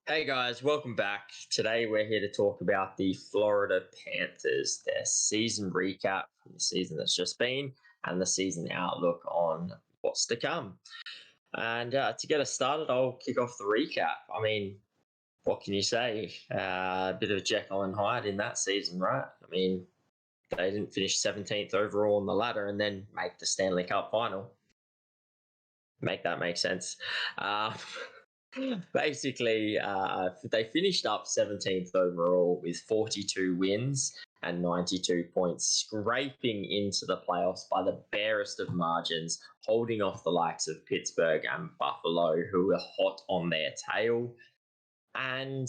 Hey guys, welcome back. Today we're here to talk about the Florida Panthers, their season recap from the season that's just been, and the season outlook on what's to come. And to get us started, I'll kick off the recap. I mean, what can you say? A bit of Jekyll and Hyde in that season, right? I mean, they didn't finish 17th overall on the ladder and then make the Stanley Cup Final. Make that make sense. Uh, Basically, they finished up 17th overall with 42 wins and 92 points, scraping into the playoffs by the barest of margins, holding off the likes of Pittsburgh and Buffalo, who were hot on their tail, and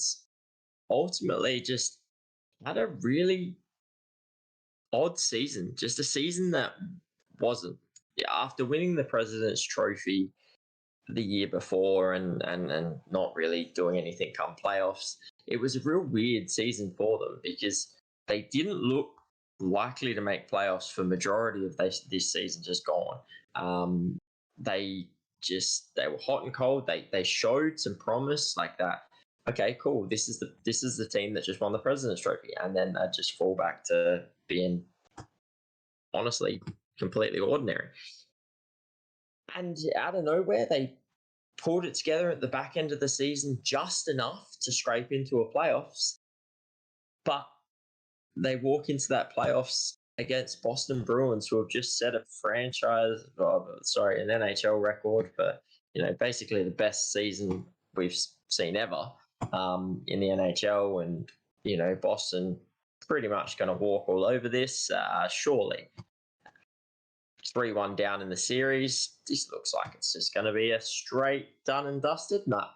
ultimately just had a really odd season. Just a season that wasn't. Yeah, after winning the President's Trophy the year before and not really doing anything come playoffs. It was a real weird season for them because they didn't look likely to make playoffs for majority of this season just gone. Um, they they were hot and cold. They showed some promise like that. Okay, cool. This is the team that just won the President's Trophy, and then they just fall back to being honestly completely ordinary. And out of nowhere, they pulled it together at the back end of the season just enough to scrape into a playoffs. But they walk into that playoffs against Boston Bruins, who have just set a an NHL record for basically the best season we've seen ever in the NHL, and Boston pretty much going to walk all over this surely. 3-1 down in the series. This looks like it's just going to be a straight done and dusted. Nah,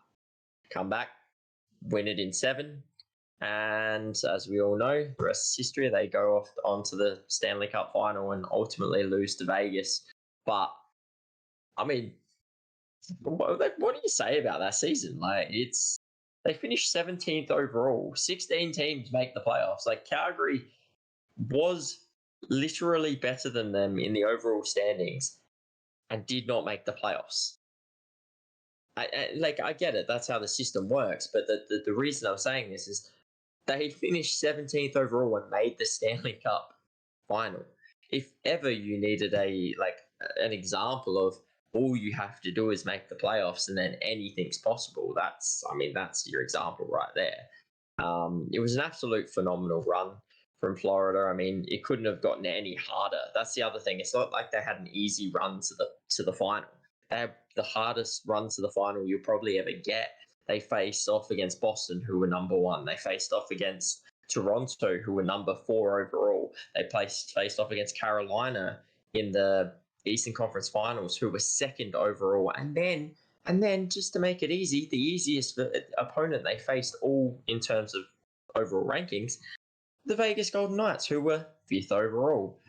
come back, win it in 7. And as we all know, the rest is history. They go off onto the Stanley Cup Final and ultimately lose to Vegas. But, I mean, what do you say about that season? They finished 17th overall. 16 teams make the playoffs. Like, Calgary was literally better than them in the overall standings and did not make the playoffs. I get it. That's how the system works. But the reason I'm saying this is they finished 17th overall and made the Stanley Cup Final. If ever you needed an example of all you have to do is make the playoffs and then anything's possible, that's your example right there. It was an absolute phenomenal run from Florida. I mean, it couldn't have gotten any harder. That's the other thing. It's not like they had an easy run to the final. They had the hardest run to the final you'll probably ever get. They faced off against Boston, who were number 1. They faced off against Toronto, who were number 4 overall. They faced off against Carolina in the Eastern Conference Finals, who were 2nd overall. And then just to make it easy, the easiest opponent they faced all in terms of overall rankings, the Vegas Golden Knights, who were 5th overall.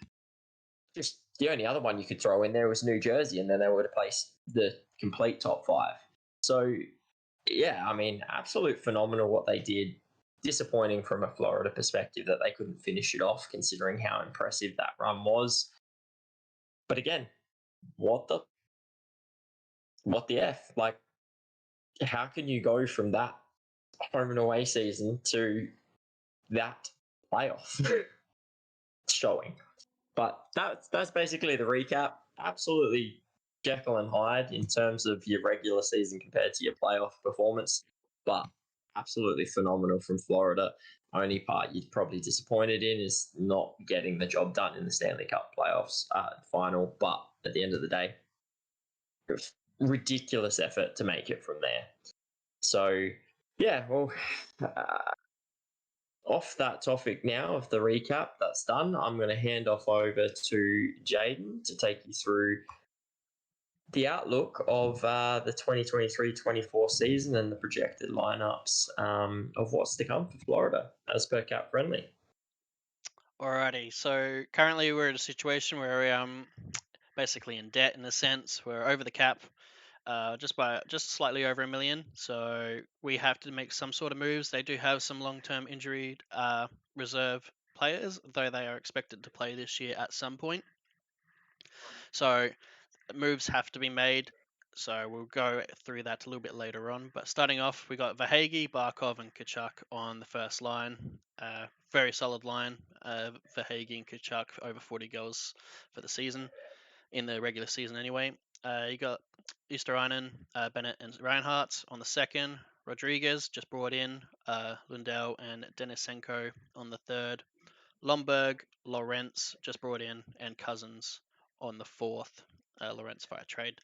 Just the only other one you could throw in there was New Jersey, and then they would have placed the complete top 5. So, yeah, I mean, absolute phenomenal what they did. Disappointing from a Florida perspective that they couldn't finish it off, considering how impressive that run was. But again, what the F? Like, how can you go from that home and away season to that playoff showing? But that's basically the recap. Absolutely Jekyll and Hyde in terms of your regular season compared to your playoff performance, but absolutely phenomenal from Florida. Only part you're probably disappointed in is not getting the job done in the Stanley Cup playoffs final. But at the end of the day, it was ridiculous effort to make it from there. So yeah, well, off that topic now of the recap, that's done. I'm going to hand off over to Jaden to take you through the outlook of the 2023-24 season and the projected lineups of what's to come for Florida as per Cap Friendly. Alrighty, so currently we're in a situation where we're basically in debt in a sense. We're over the cap, just slightly over $1 million. So we have to make some sort of moves. They do have some long-term injury reserve players, though they are expected to play this year at some point. So moves have to be made. So we'll go through that a little bit later on. But starting off, we got Verhaeghe, Barkov, and Kachuk on the first line. Very solid line. Verhaeghe and Kachuk over 40 goals for the season, in the regular season anyway. You got Easterainen, Bennett, and Reinhardt on the second. Rodriguez just brought in. Lundell and Denisenko on the third. Lomberg, Lawrence just brought in, and Cousins on the fourth. Lawrence via trade.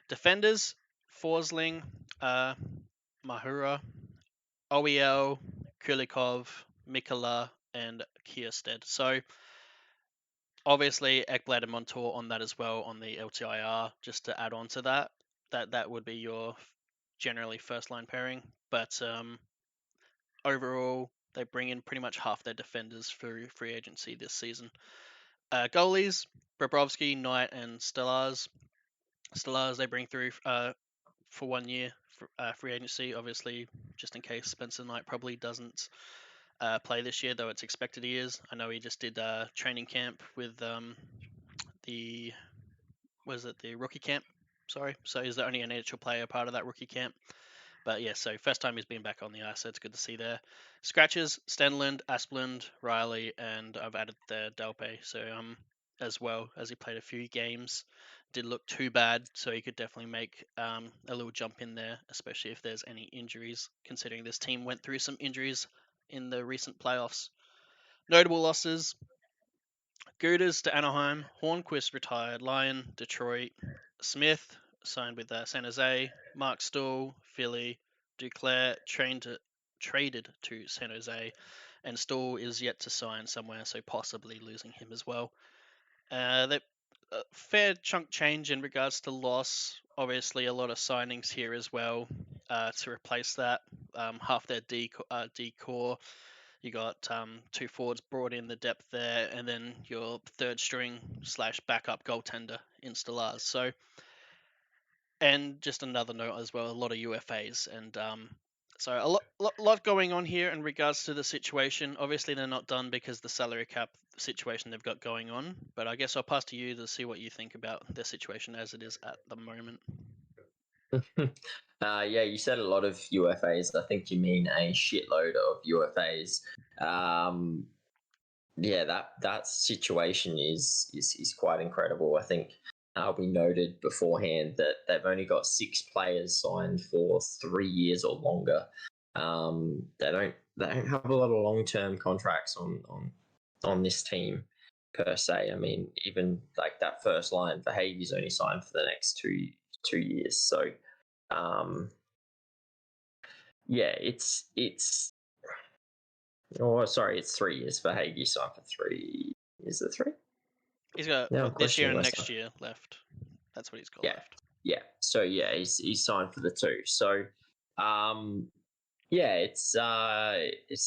Defenders: Forsling, Mahura, OEL, Kulikov, Mikola, and Kierstead. So obviously Ekblad and Montour on that as well on the LTIR. Just to add on to that, that would be your generally first line pairing. But overall, they bring in pretty much half their defenders through free agency this season. Goalies: Bobrovsky, Knight, and Stellars. Stellars they bring through for 1 year free agency, obviously, just in case Spencer Knight probably doesn't play this year, though it's expected he is. I know he just did training camp with the rookie camp. Sorry, so he's the only NHL player part of that rookie camp. But yeah, so first time he's been back on the ice, so it's good to see there. Scratches: Stenlund, Asplund, Riley, and I've added the Delpe. So as well as he played a few games, didn't look too bad, so he could definitely make a little jump in there, especially if there's any injuries, considering this team went through some injuries in the recent playoffs. Notable losses: Guders to Anaheim, Hornquist retired, Lyon, Detroit, Smith signed with San Jose, Mark Stoll, Philly, Duclair traded to San Jose, and Stoll is yet to sign somewhere, so possibly losing him as well. Fair chunk change in regards to loss. Obviously, a lot of signings here as well to replace that. Half their D-core. You got two forwards brought in the depth there, and then your third string / backup goaltender in Stellars. So, and just another note as well, a lot of UFAs, and so a lot going on here in regards to the situation. Obviously, they're not done because the salary cap situation they've got going on. But I guess I'll pass to you to see what you think about their situation as it is at the moment. Yeah, you said a lot of UFAs. I think you mean a shitload of UFAs. Yeah, that situation is quite incredible. I think we noted beforehand that they've only got 6 players signed for 3 years or longer. They don't have a lot of long term contracts on this team per se. I mean, even like that first line for Hagee's only signed for the next two years. So yeah, it's oh sorry, it's 3 years for Hagee signed for 3. Is it 3? He's got Now I'm this year questioning and myself. next year left. That's what he's got Yeah, left. yeah. So yeah, he's signed for the 2. So yeah, it's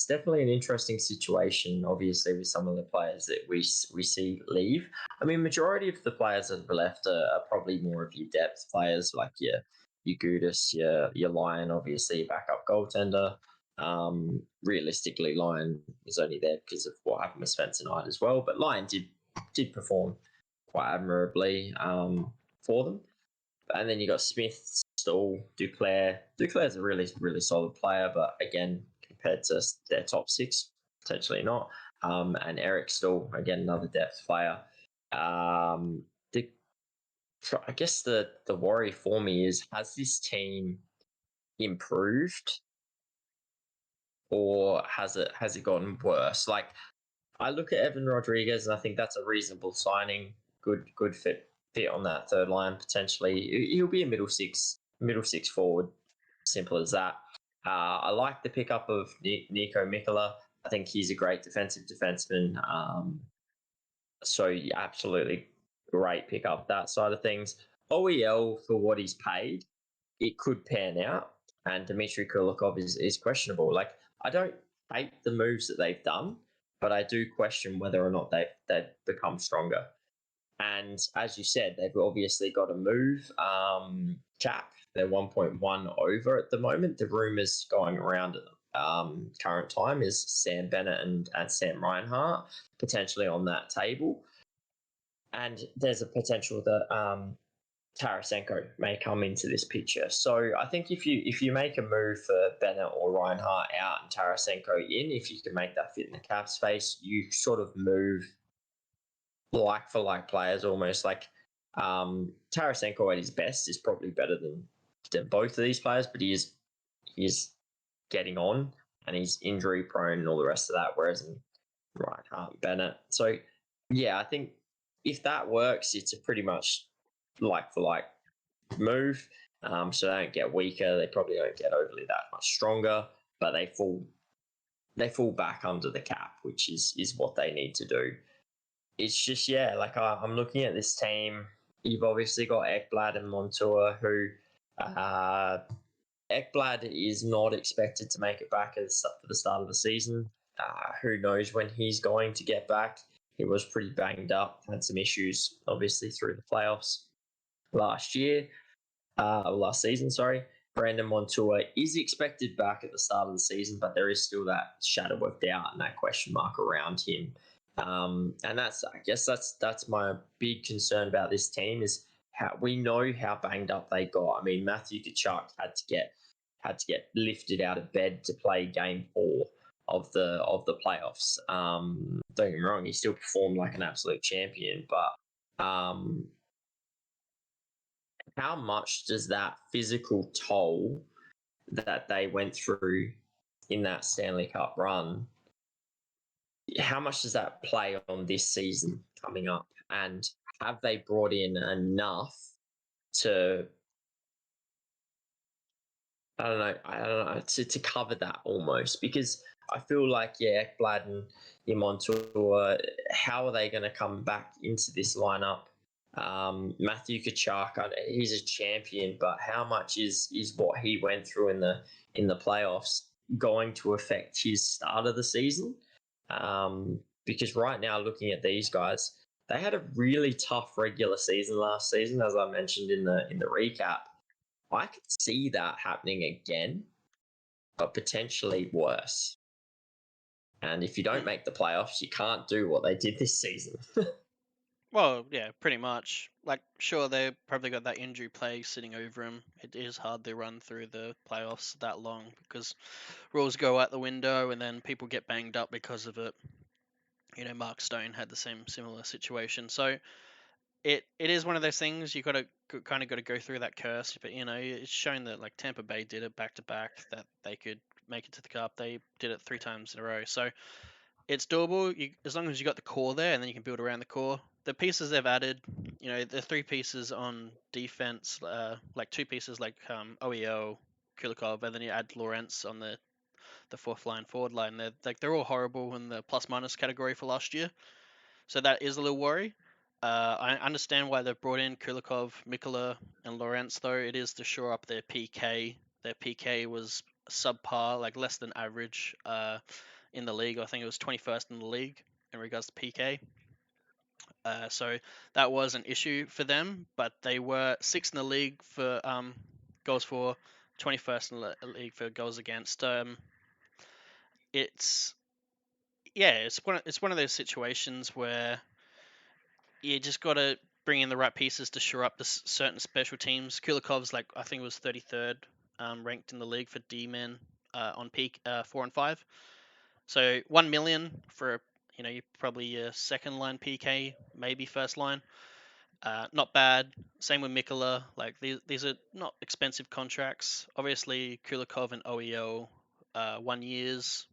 definitely an interesting situation. Obviously, with some of the players that we see leave. I mean, majority of the players that have left are probably more of your depth players, like your Gudis, your Lion, obviously your backup goaltender. Realistically, Lion was only there because of what happened with Spencer Knight as well. But Lion did perform quite admirably for them. And then you got Smith, Stoll, Duclair. Duclair's a really, really solid player, but again, compared to their top 6, potentially not. And Eric Stoll, again, another depth player. I guess the worry for me is, has this team improved or has it gotten worse? Like, I look at Evan Rodriguez and I think that's a reasonable signing. Good fit on that third line potentially. He'll be a middle six forward. Simple as that. I like the pickup of Nico Mikola. I think he's a great defensive defenseman. So absolutely great pickup that side of things. OEL for what he's paid, it could pan out. And Dmitry Kulikov is questionable. Like, I don't hate the moves that they've done, but I do question whether or not they've become stronger. And as you said, they've obviously got to move cap. They're 1.1 over at the moment. The rumors going around at current time is Sam Bennett and Sam Reinhart potentially on that table. And there's a potential that Tarasenko may come into this picture. So I think if you make a move for Bennett or Reinhardt out and Tarasenko in, if you can make that fit in the cap space, you sort of move like for like players almost. Like Tarasenko at his best is probably better than both of these players, but he is getting on and he's injury prone and all the rest of that. Whereas in Reinhardt and Bennett, so yeah, I think if that works, it's a pretty much like for like move. So they don't get weaker. They probably don't get overly that much stronger, but they fall back under the cap, which is what they need to do. It's just yeah, like I'm looking at this team. You've obviously got Ekblad and Montour, who uh, Ekblad is not expected to make it back for the start of the season. Who knows when he's going to get back? He was pretty banged up, had some issues, obviously, through the playoffs last year, last season, sorry. Brandon Montour is expected back at the start of the season, but there is still that shadow of doubt and that question mark around him. And I guess that's my big concern about this team is how we know how banged up they got. I mean, Matthew Tkachuk had to get lifted out of bed to play Game 4 of the playoffs. Don't get me wrong, he still performed like an absolute champion, but how much does that physical toll that they went through in that Stanley Cup run, how much does that play on this season coming up? And have they brought in enough to, I don't know, to cover that almost? Because I feel like, yeah, Ekblad and Montour, how are they going to come back into this lineup? Matthew Kachuk, he's a champion, but how much is what he went through in the playoffs going to affect his start of the season? Because right now, looking at these guys, they had a really tough regular season last season, as I mentioned in the recap. I could see that happening again, but potentially worse. And if you don't Mm. make the playoffs, you can't do what they did this season. Well, yeah, pretty much. Like, sure, they probably got that injury plague sitting over them. It is hard to run through the playoffs that long because rules go out the window and then people get banged up because of it. Mark Stone had the same similar situation. So it is one of those things you got to kind of got to go through that curse. But it's shown that like Tampa Bay did it back to back that they could make it to the cup. They did it 3 times in a row. So it's doable as long as you got the core there, and then you can build around the core. The pieces they've added, the 3 pieces on defense, like 2 pieces like OEO, Kulikov, and then you add Lawrence on the fourth line, forward line. They're all horrible in the plus minus category for last year, so that is a little worry. I understand why they've brought in Kulikov, Mikula, and Lawrence, though. It is to shore up their PK. Their PK was subpar, like less than average in the league. I think it was 21st in the league in regards to PK. So that was an issue for them, but they were sixth in the league for goals for, 21st in the league for goals against. It's it's one of those situations where you just got to bring in the right pieces to shore up the certain special teams. Kulikov's I think it was 33rd ranked in the league for D-men on peak 4 and 5. So 1 million for you probably your second line PK, maybe first line. Not bad. Same with Mikula. Like these are not expensive contracts. Obviously Kulikov and OEO 1 years.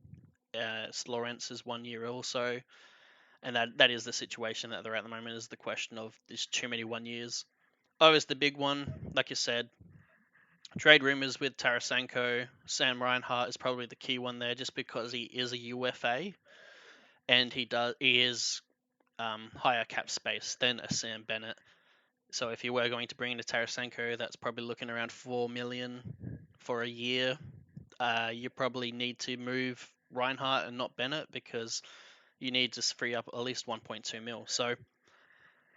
Lawrence is 1 year also. And that is the situation that they're at the moment, is the question of there's too many 1 years. Is the big one, like you said. Trade rumors with Tarasenko. Sam Reinhart is probably the key one there, just because he is a UFA and he is higher cap space than a Sam Bennett. So if you were going to bring in a Tarasenko, that's probably looking around 4 million for a year. You probably need to move Reinhart and not Bennett, because you need to free up at least 1.2 mil. So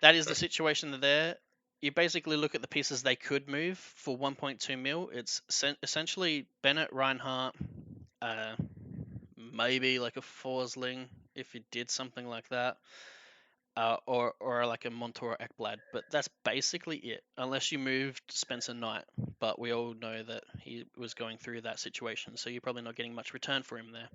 that is the situation there. You basically look at the pieces they could move for 1.2 mil. It's essentially Bennett, Reinhardt, maybe like a Forsling if you did something like that. or like a Montour Ekblad, but that's basically it. Unless you moved Spencer Knight, but we all know that he was going through that situation, so you're probably not getting much return for him there.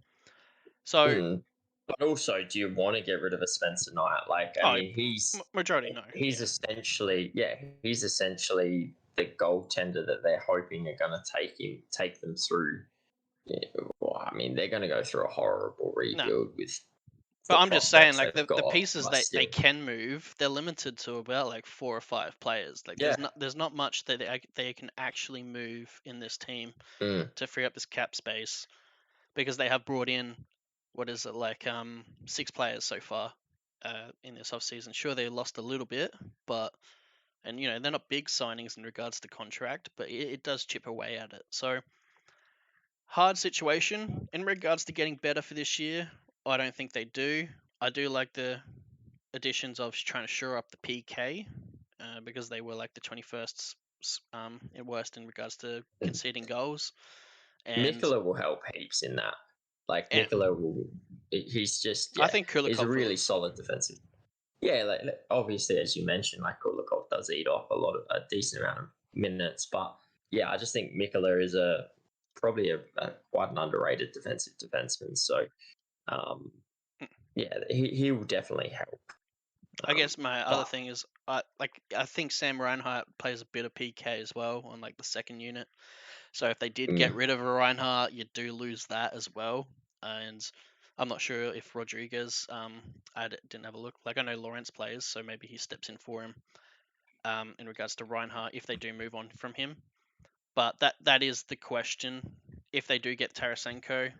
So, Mm. But also, do you want to get rid of a Spencer Knight? Like, I oh, mean, majority no, he's yeah, essentially, yeah, he's essentially the goaltender that they're hoping are going to take them through. Yeah, well, I mean, they're going to go through a horrible no. rebuild with But the I'm just saying, prospects like they've the got. pieces But they still, can move, they're limited to about like 4 or 5 players. Like yeah, there's not much that they can actually move in this team mm, to free up this cap space because they have brought in what is it like 6 players so far in this off season. Sure, they lost a little bit, but and they're not big signings in regards to contract, but it does chip away at it. So hard situation in regards to getting better for this year. I don't think they do. I do like the additions of trying to shore up the PK because they were like the 21st in worst in regards to conceding goals. And Mikula will help heaps in that. Like yeah, Mikula will, he's just I yeah, think he's a Kulikov will. really solid defensive. Yeah, like obviously as you mentioned, like Kulikov does eat off a decent amount of minutes, but yeah, I just think Mikula is probably a quite an underrated defensive defenseman. So um, yeah, he will definitely help. I guess my other But thing is I think Sam Reinhart plays a bit of PK as well on like the second unit. So if they did get mm, rid of a Reinhardt, you do lose that as well. And I'm not sure if Rodriguez. Didn't have a look. Like I know Lawrence plays, so maybe he steps in for him. In regards to Reinhardt, if they do move on from him, but that is the question. If they do get Tarasenko,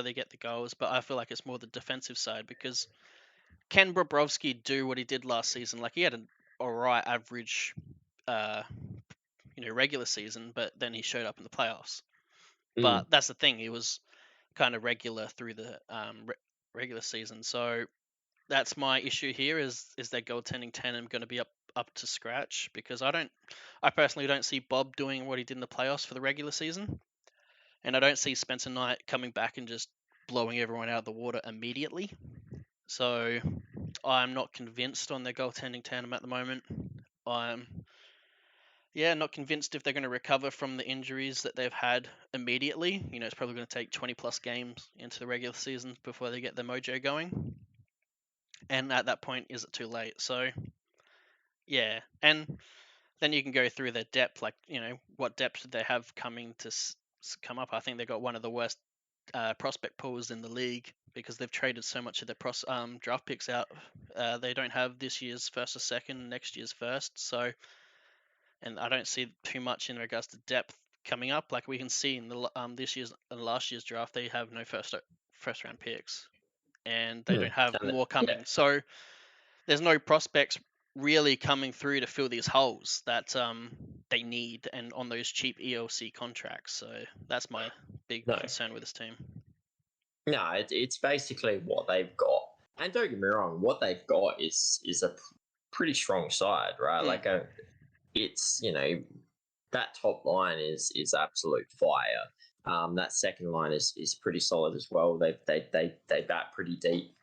they get the goals, but I feel like it's more the defensive side because can Bobrovsky do what he did last season? Like he had an alright average, uh, regular season, but then he showed up in the playoffs. mm, But that's the thing; he was kind of regular through the regular season. So that's my issue here: is their goaltending tandem going to be up to scratch? Because I personally don't see Bob doing what he did in the playoffs for the regular season, and I don't see Spencer Knight coming back and just blowing everyone out of the water immediately. So I'm not convinced on their goaltending tandem at the moment. I'm not convinced if they're going to recover from the injuries that they've had immediately. It's probably going to take 20 plus games into the regular season before they get their mojo going. And at that point, is it too late? So yeah, and then you can go through their depth, like what depth did they have coming to come up? I think they got one of the worst prospect pools in the league because they've traded so much of their draft picks out. They don't have this year's first or second, next year's first. So, and I don't see too much in regards to depth coming up. Like we can see in the this year's and last year's draft, they have no first round picks, and they mm. don't have And more yeah, coming. So there's no prospects really coming through to fill these holes that they need and on those cheap ELC contracts. So that's my big no, concern with this team. no, it's basically what they've got. And don't get me wrong, what they've got is a pretty strong side, right? Mm. Like it's that top line is absolute fire. That second line is pretty solid as well. They bat pretty deep.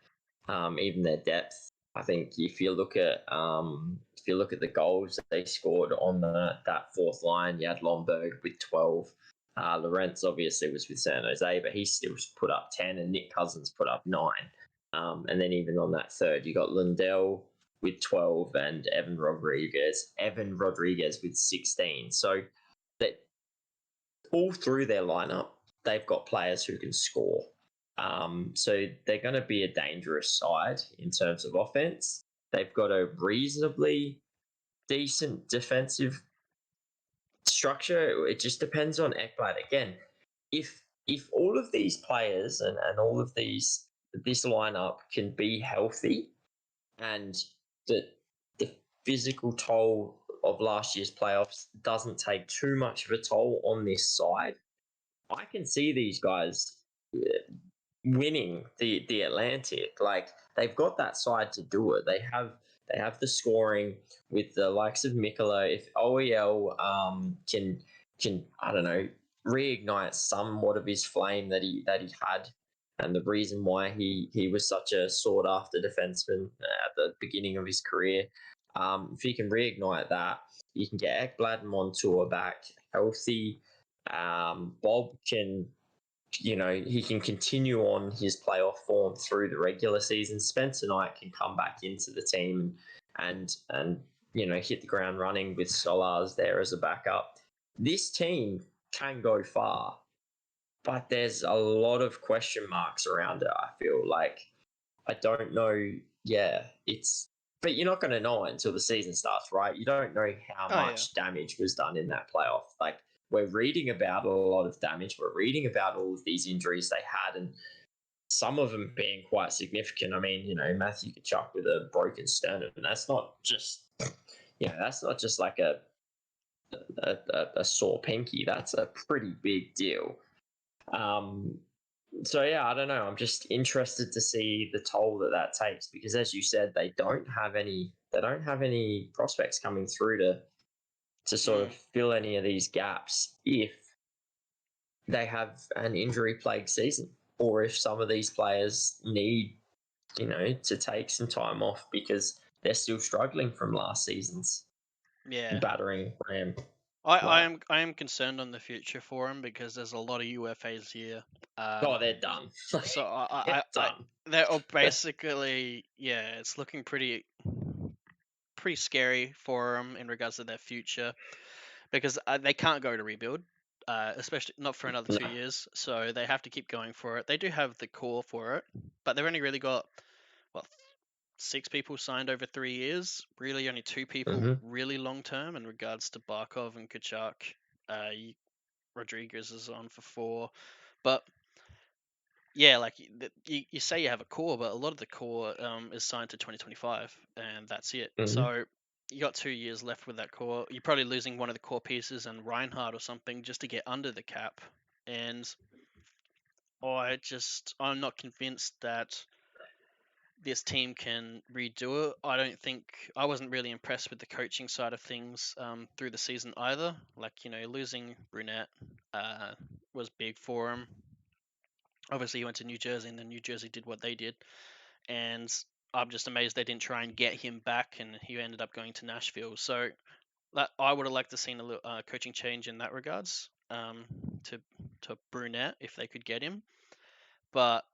Even their depth. I think if you look at the goals that they scored on that fourth line, you had Lomberg with 12. Lorenz obviously was with San Jose, but he still put up 10, and Nick Cousins put up 9. And then even on that third, you got Lundell with 12 and Evan Rodriguez with 16. So that all through their lineup, they've got players who can score. So they're going to be a dangerous side in terms of offense. They've got a reasonably decent defensive structure. It just depends on Ekblad. Again, if all of these players and all of this lineup can be healthy and the physical toll of last year's playoffs doesn't take too much of a toll on this side, I can see these guys winning the Atlantic. Like they've got that side to do it. They have the scoring with the likes of Mikola. If OEL can I don't know reignite somewhat of his flame that he had and the reason why he was such a sought after defenseman at the beginning of his career. If he can reignite that, you can get Ekblad and Montour back healthy. Bob can, he can continue on his playoff form through the regular season. Spencer Knight can come back into the team and hit the ground running with Solars there as a backup. This team can go far, but there's a lot of question marks around it. I feel like I don't know. Yeah, but you're not going to know it until the season starts, right? You don't know how Oh yeah. much damage was done in that playoff. Like, we're reading about a lot of damage. We're reading about all of these injuries they had, and some of them being quite significant. I mean, Matthew Tkachuk with a broken sternum. That's not just, that's not just like a sore pinky. That's a pretty big deal. So yeah, I don't know. I'm just interested to see the toll that takes, because, as you said, they don't have any. They don't have any prospects coming through to sort of Mm. fill any of these gaps if they have an injury plagued season, or if some of these players need, to take some time off because they're still struggling from last season's Yeah. battering ram. Like, I am concerned on the future for him because there's a lot of UFAs here. oh, they're done. So They're done. they're all basically, yeah, it's looking pretty scary for them in regards to their future because they can't go to rebuild, especially not for another No. 2 years. So they have to keep going for it. They do have the core for it, but they've only really got what 6 people signed over 3 years. Really, only 2 people Mm-hmm. really long term in regards to Barkov and Kachuk. Rodriguez is on for 4, but yeah, like you say you have a core, but a lot of the core is signed to 2025, and that's it. Mm-hmm. So you got 2 years left with that core. You're probably losing one of the core pieces and Reinhardt or something just to get under the cap. And I'm not convinced that this team can redo it. I wasn't really impressed with the coaching side of things through the season either. Like, losing Brunette was big for him. Obviously, he went to New Jersey, and then New Jersey did what they did. And I'm just amazed they didn't try and get him back, and he ended up going to Nashville. So that I would have liked to seen a little coaching change in that regards to Brunette if they could get him. But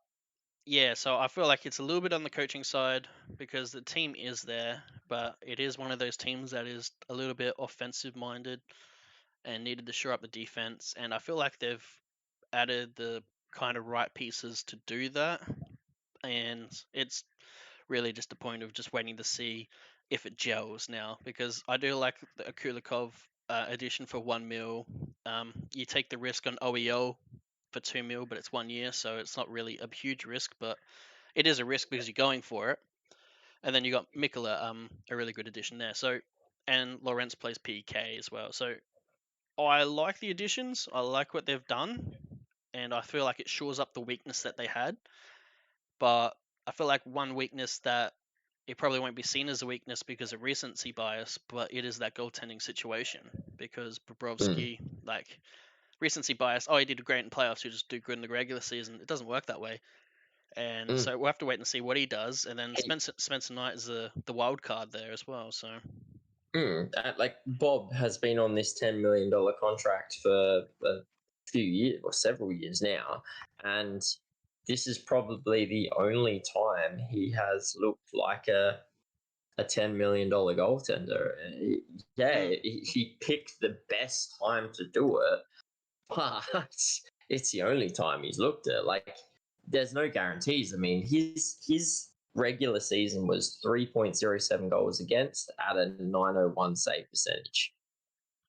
yeah, so I feel like it's a little bit on the coaching side because the team is there, but it is one of those teams that is a little bit offensive minded and needed to shore up the defense. And I feel like they've added the kind of right pieces to do that. And it's really just a point of just waiting to see if it gels now, because I do like the Akulikov addition for 1 mil. You take the risk on OEL for 2 mil, but it's 1 year, so it's not really a huge risk, but it is a risk because you're going for it. And then you got Mikula, a really good addition there. So, and Lawrence plays PK as well. So I like the additions. I like what they've done, and I feel like it shores up the weakness that they had. But I feel like one weakness that it probably won't be seen as a weakness because of recency bias, but it is that goaltending situation because Mm. Bobrovsky, like recency bias, oh, he did great in playoffs, he'll just do good in the regular season. It doesn't work that way. And Mm. so we'll have to wait and see what he does. And then Spencer Knight is the wild card there as well. So Like, Bob has been on this $10 million contract for a few years or several years now, and this is probably the only time he has looked like a $10 million goaltender. Yeah, mm, he picked the best time to do it, but it's the only time he's looked at. Like, there's no guarantees. I mean, his regular season was 3.07 goals against at a 901 save percentage.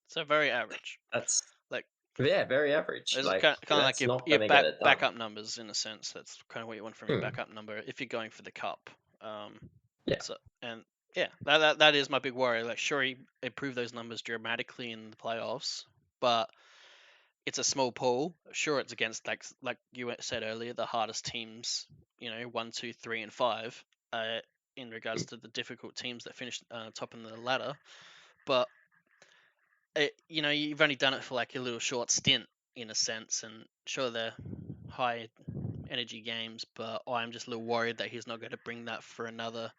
so very average. That's, Like yeah, very average. it's Like, kind of like that's your not your going to get back it done. backup numbers in a sense. That's kind of what you want from your Hmm. backup number if you're going for the cup. Um, Yeah. so and yeah, that is my big worry. Like sure, he improved those numbers dramatically in the playoffs, but it's a small pool. Sure, it's against like you said earlier, the hardest teams. 1, 2, 3, and 5. In regards to the difficult teams that finished top in the ladder, but you've only done it for like a little short stint in a sense, and sure they're high. energy games, but I'm just a little worried that he's not going to bring that for another,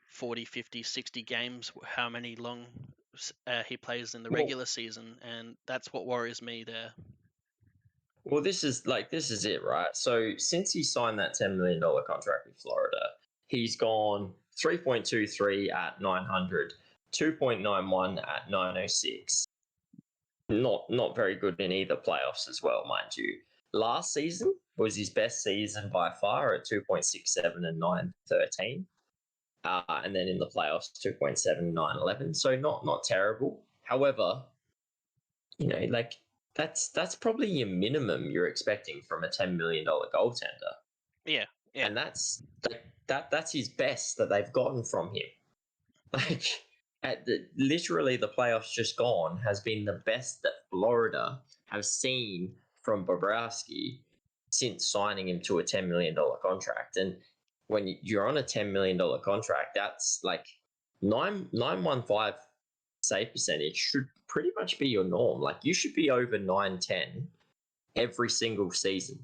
40, 50, 60 games, how many long he plays in the Well, regular season, and that's what worries me there. well, this is it, right? So since he signed that $10 million contract with Florida, he's gone 3.23 at 900, 2.91 at 906. Not very good in either playoffs as well, mind you. Last season was his best season by far at 2.67 and 913. And then in the playoffs, 2.7, 911. So not terrible. However, like that's probably your minimum you're expecting from a $10 million goaltender. Yeah, yeah, And that's his best that they've gotten from him. Like literally the playoffs just gone has been the best that Florida have seen from Bobrovsky since signing him to a $10 million contract. And when you're on a $10 million contract, that's like 915 save percentage should pretty much be your norm. Like you should be over 910 every single season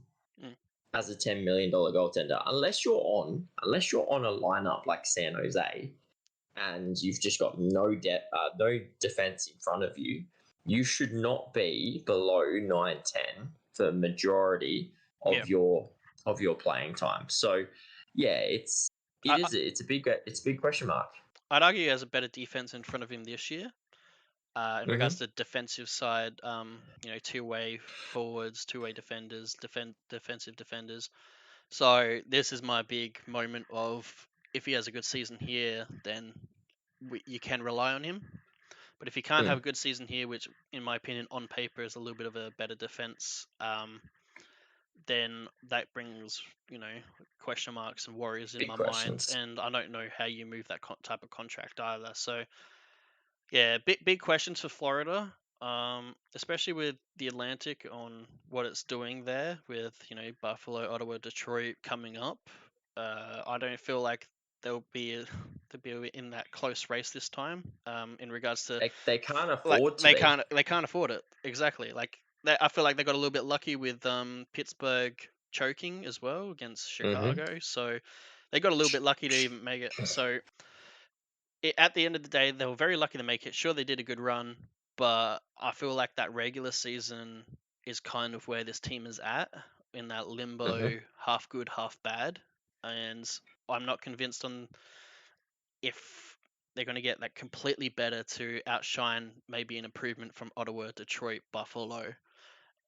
as a $10 million goaltender, unless you're on a lineup like San Jose and you've just got no defense in front of you. You should not be below 910 for the majority of your playing time. So yeah, it's a big question mark. I'd argue he has a better defense in front of him this year. In regards to the defensive side, two-way forwards, two-way defenders, defensive defenders. So this is my big moment of if he has a good season here, then you can rely on him. But if he can't have a good season here, which in my opinion on paper is a little bit of a better defense, then that brings question marks and worries in Big my questions. mind, and I don't know how you move that type of contract either. So yeah, big questions for Florida, especially with the Atlantic on what it's doing there with Buffalo, Ottawa, Detroit coming up. I don't feel like they'll be in that close race this time. In regards to They can't like afford to be. they can't afford it exactly. Like I feel like they got a little bit lucky with Pittsburgh choking as well against Chicago, so they got a little bit lucky to even make it. So at the end of the day, they were very lucky to make it. Sure, they did a good run, but I feel like that regular season is kind of where this team is at in that limbo, half good, half bad. And I'm not convinced on if they're going to get that completely better to outshine maybe an improvement from Ottawa, Detroit, Buffalo.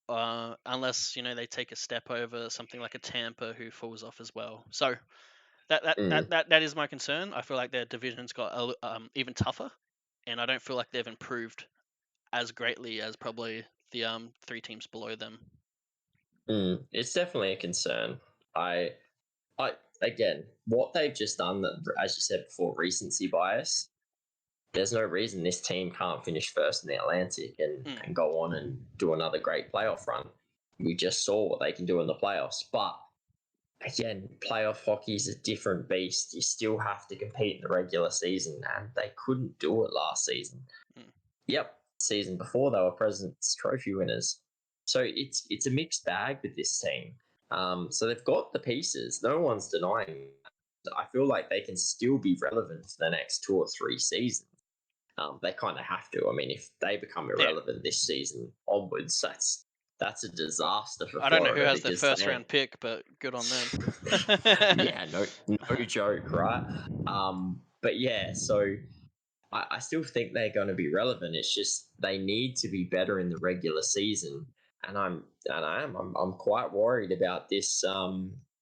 Unless they take a step over something like a Tampa who falls off as well. So that is my concern. I feel like their division's got even tougher, and I don't feel like they've improved as greatly as probably the three teams below them. It's definitely a concern. I again, what they've just done, that as you said before, recency bias. There's no reason this team can't finish first in the Atlantic and go on and do another great playoff run. We just saw what they can do in the playoffs, but again, playoff hockey is a different beast. You still have to compete in the regular season, and they couldn't do it last season. Yep, season before they were President's Trophy winners. So it's a mixed bag with this team. So they've got the pieces. No one's denying. I feel like they can still be relevant for the next 2 or 3 seasons. They kind of have to. I mean, if they become irrelevant this season onwards, that's a disaster for Florida. I don't know who has the first round pick, but good on them. Yeah, no joke, right? But yeah, so I still think they're going to be relevant. It's just they need to be better in the regular season, and I'm quite worried about this.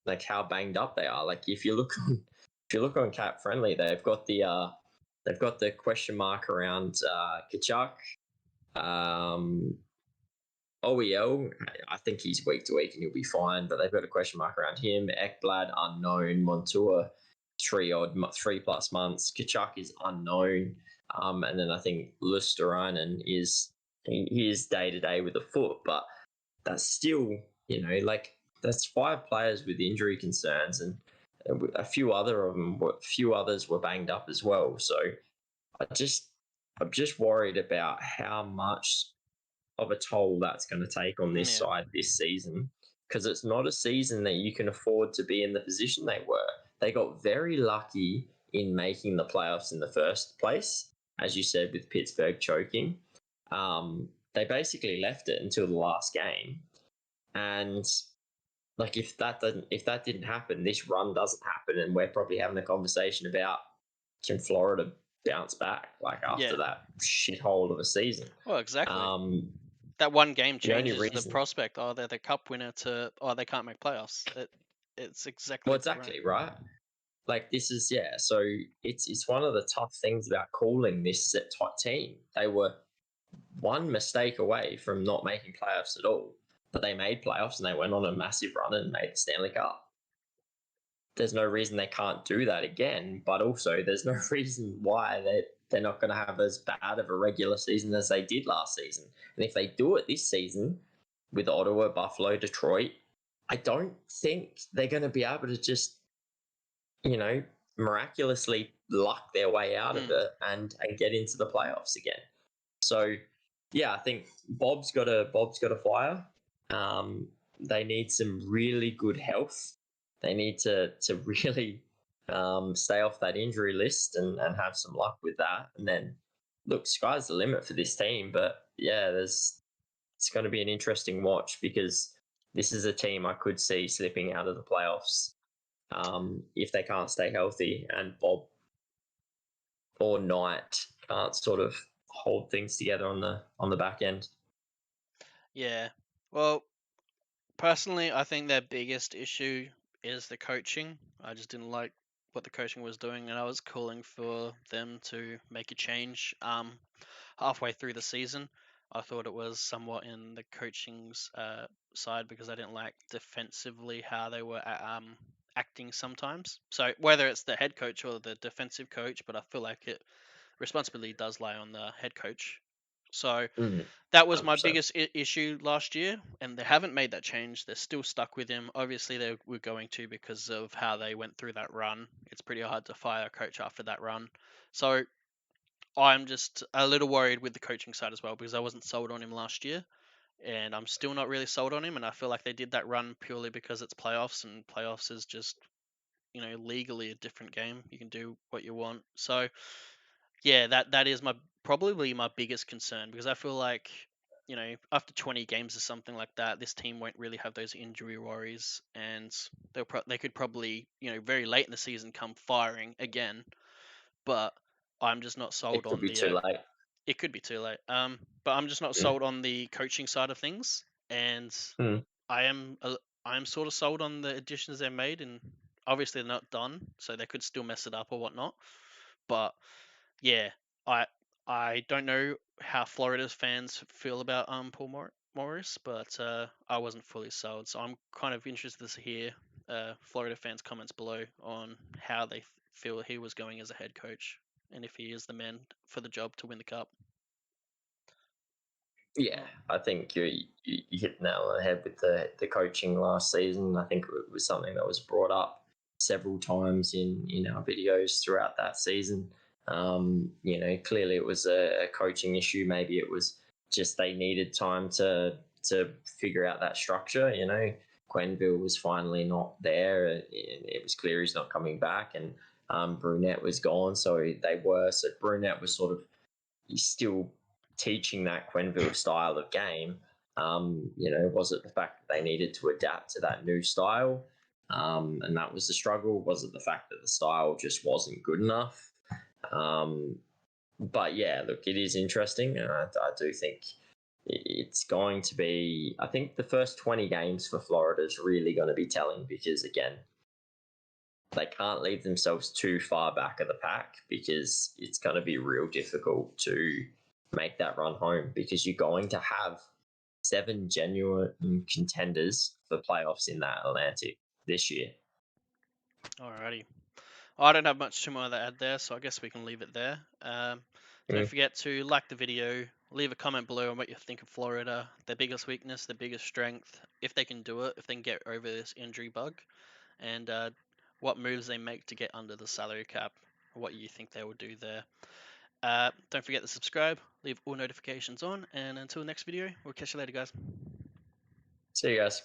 Like how banged up they are. Like if you look on Cap Friendly, they've got the question mark around Kachuk. OEL, I think he's week to week and he'll be fine, but they've got a question mark around him. Ekblad, unknown. Montour, 3+ months. Kachuk is unknown. And then I think Lusterainen is day to day with a foot, but that's still, that's 5 players with injury concerns, and a few others were banged up as well. So I'm just worried about how much of a toll that's going to take on this side this season. because it's not a season that you can afford to be in the position they were. They got very lucky in making the playoffs in the first place, as you said, with Pittsburgh choking. They basically left it until the last game, and like if that didn't happen, this run doesn't happen, and we're probably having a conversation about can Florida bounce back like after Yeah. that shithole of a season. Well, exactly. Um, That one game the only changes the reason, prospect. Oh, they're the cup winner to they can't make playoffs. It's well, exactly right. exactly right. Like this is yeah. So it's one of the tough things about calling this top team. They were one mistake away from not making playoffs at all, but they made playoffs and they went on a massive run and made the Stanley Cup. There's no reason they can't do that again, but also there's no reason why they're not going to have as bad of a regular season as they did last season. And if they do it this season with Ottawa, Buffalo, Detroit, I don't think they're going to be able to just, you know, miraculously luck their way out of Mm. it and get into the playoffs again. So yeah, I think Bob's got a fire. They need some really good health. They need to really stay off that injury list and have some luck with that. And then look, sky's the limit for this team. But yeah, it's going to be an interesting watch because this is a team I could see slipping out of the playoffs if they can't stay healthy and Bob or Knight can't sort of hold things together on the back end. Yeah. Well, personally, I think their biggest issue is the coaching. I just didn't like what the coaching was doing, and I was calling for them to make a change. Halfway through the season, I thought it was somewhat in the coaching's side because I didn't like defensively how they were acting sometimes. So whether it's the head coach or the defensive coach, but I feel like it responsibility does lie on the head coach. So Mm, that was my 100%. biggest issue last year, and they haven't made that change. They're still stuck with him. Obviously, they were going to because of how they went through that run. It's pretty hard to fire a coach after that run. So I'm just a little worried with the coaching side as well because I wasn't sold on him last year, and I'm still not really sold on him. And I feel like they did that run purely because it's playoffs, and playoffs is just legally a different game. You can do what you want. So yeah, that is my probably my biggest concern because I feel like after 20 games or something like that, this team won't really have those injury worries, and they could probably very late in the season come firing again. But I'm just not sold It could on be the. too late. It could be too late. But I'm just not Mm, sold on the coaching side of things, and mm. I am sort of sold on the additions they made, and obviously they're not done, so they could still mess it up or whatnot. But yeah, I I don't know how Florida's fans feel about Paul Morris, but I wasn't fully sold. So I'm kind of interested to hear Florida fans' comments below on how they feel he was going as a head coach, and if he is the man for the job to win the cup. Yeah, Oh, I think you hit the nail on the head with the coaching last season. I think it was something that was brought up several times in our videos throughout that season. Clearly it was a coaching issue. Maybe it was just they needed time to figure out that structure. Quenville was finally not there. It was clear he's not coming back, and Brunette was gone. So Brunette was sort of still teaching that Quenville style of game. Was it the fact that they needed to adapt to that new style? And that was the struggle. Was it the fact that the style just wasn't good enough? But yeah, look, it is interesting. And I do think it's going to be, I think the first 20 games for Florida is really going to be telling because, again, they can't leave themselves too far back of the pack because it's going to be real difficult to make that run home because you're going to have 7 genuine contenders for playoffs in that Atlantic this year. alrighty. I don't have much too more to add there, so I guess we can leave it there. Don't Mm. forget to like the video, leave a comment below on what you think of Florida, their biggest weakness, their biggest strength, if they can do it, if they can get over this injury bug, and what moves they make to get under the salary cap, what you think they will do there. Don't forget to subscribe, leave all notifications on, and until next video, we'll catch you later, guys. See you guys.